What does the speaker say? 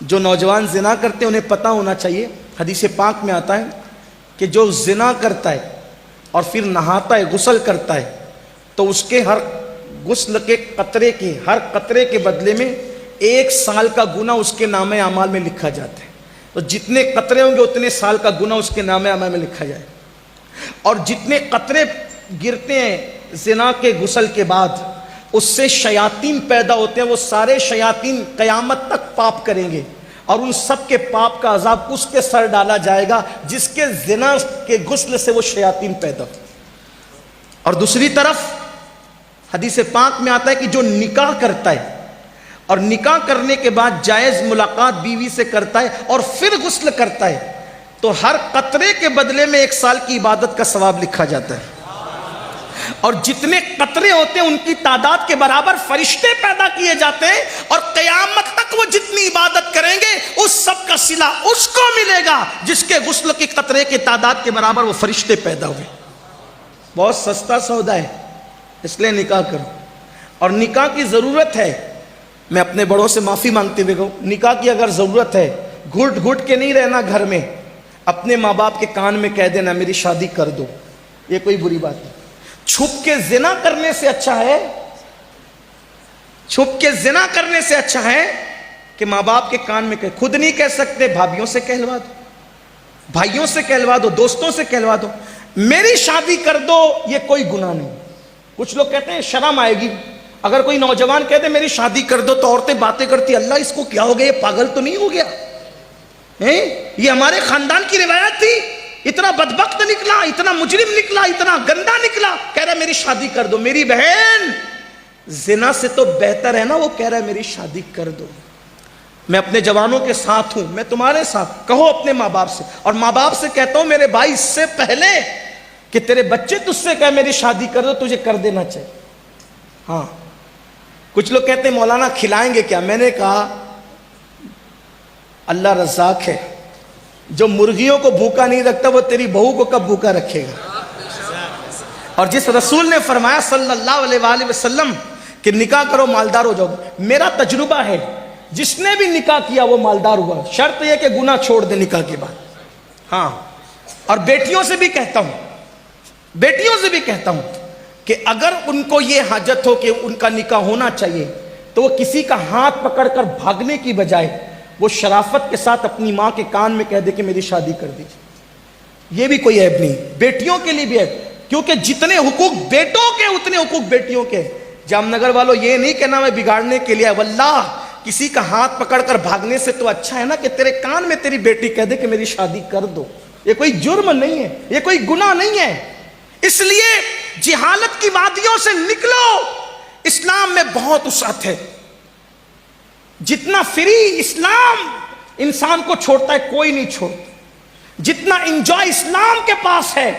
جو نوجوان زنا کرتے ہیں انہیں پتہ ہونا چاہیے، حدیث پاک میں آتا ہے کہ جو زنا کرتا ہے اور پھر نہاتا ہے، غسل کرتا ہے، تو اس کے ہر غسل کے قطرے کے بدلے میں 1 سال کا گناہ اس کے نامہ اعمال میں لکھا جاتا ہے۔ تو جتنے قطرے ہوں گے اتنے سال کا گناہ اس کے نامہ اعمال میں لکھا جائے، اور جتنے قطرے گرتے ہیں زنا کے غسل کے بعد اس سے شیاطین پیدا ہوتے ہیں، وہ سارے شیاطین قیامت تک پاپ کریں گے، اور ان سب کے پاپ کا عذاب اس کے سر ڈالا جائے گا جس کے زنا کے غسل سے وہ شیاطین پیدا ہو۔ اور دوسری طرف حدیث پاک میں آتا ہے کہ جو نکاح کرتا ہے اور نکاح کرنے کے بعد جائز ملاقات بیوی سے کرتا ہے اور پھر غسل کرتا ہے، تو ہر قطرے کے بدلے میں 1 سال کی عبادت کا ثواب لکھا جاتا ہے، اور جتنے قطرے ہوتے ہیں ان کی تعداد کے برابر فرشتے پیدا کیے جاتے ہیں، اور قیامت تک وہ جتنی عبادت کریں گے اس سب کا صلہ اس کو ملے گا جس کے غسل کی قطرے کی تعداد کے برابر وہ فرشتے پیدا ہوئے۔ بہت سستا سودا ہے، اس لیے نکاح کرو۔ اور نکاح کی ضرورت ہے، میں اپنے بڑوں سے معافی مانگتے ہوئے کہوں، نکاح کی اگر ضرورت ہے، گھٹ گھٹ کے نہیں رہنا گھر میں، اپنے ماں باپ کے کان میں کہہ دینا میری شادی کر دو، یہ کوئی بری بات نہیں۔ چھپ کے زنا کرنے سے اچھا ہے کہ ماں باپ کے کان میں خود نہیں کہہ سکتے، بھابھیوں سے کہلوا دو، بھائیوں سے کہلوا دو، دوستوں سے کہلوا دو میری شادی کر دو، یہ کوئی گناہ نہیں۔ کچھ لوگ کہتے ہیں شرم آئے گی، اگر کوئی نوجوان کہتے میری شادی کر دو تو عورتیں باتیں کرتی اللہ اس کو کیا ہو گیا، یہ پاگل تو نہیں ہو گیا، یہ ہمارے خاندان کی روایت تھی، اتنا بدبخت نکلا، اتنا مجرم نکلا، اتنا گندا نکلا، کہہ رہا ہے میری شادی کر دو۔ میری بہن، زنا سے تو بہتر ہے نا وہ کہہ رہا ہے میری شادی کر دو۔ میں اپنے جوانوں کے ساتھ ہوں، میں تمہارے ساتھ، کہو اپنے ماں باپ سے، اور ماں باپ سے کہتا ہوں میرے بھائی اس سے پہلے کہ تیرے بچے تجھ سے کہے میری شادی کر دو، تجھے کر دینا چاہیے۔ ہاں، کچھ لوگ کہتے ہیں مولانا کھلائیں گے کیا؟ میں نے کہا اللہ رزاق ہے، جو مرغیوں کو بھوکا نہیں رکھتا وہ تیری بہو کو کب بھوکا رکھے گا؟ اور جس رسول نے فرمایا صلی اللہ علیہ وآلہ وسلم کہ نکاح کرو مالدار ہو جاؤ، میرا تجربہ ہے جس نے بھی نکاح کیا وہ مالدار ہوا، شرط یہ کہ گناہ چھوڑ دے نکاح کے بعد۔ ہاں، اور بیٹیوں سے بھی کہتا ہوں کہ اگر ان کو یہ حاجت ہو کہ ان کا نکاح ہونا چاہیے تو وہ کسی کا ہاتھ پکڑ کر بھاگنے کی بجائے وہ شرافت کے ساتھ اپنی ماں کے کان میں کہہ دے کہ میری شادی کر دیجیے، یہ بھی کوئی عیب نہیں، بیٹیوں کے لیے بھی ہے، کیونکہ جتنے حقوق بیٹوں کے اتنے حقوق بیٹیوں کے۔ جام نگر والوں یہ نہیں کہنا میں بگاڑنے کے لیے، واللہ کسی کا ہاتھ پکڑ کر بھاگنے سے تو اچھا ہے نا کہ تیرے کان میں تیری بیٹی کہہ دے کہ میری شادی کر دو۔ یہ کوئی جرم نہیں ہے، یہ کوئی گناہ نہیں ہے۔ اس لیے جہالت کی وادیوں سے نکلو، اسلام میں بہت وسعت ہے، جتنا فری اسلام انسان کو چھوڑتا ہے کوئی نہیں چھوڑتا، جتنا انجوائے اسلام کے پاس ہے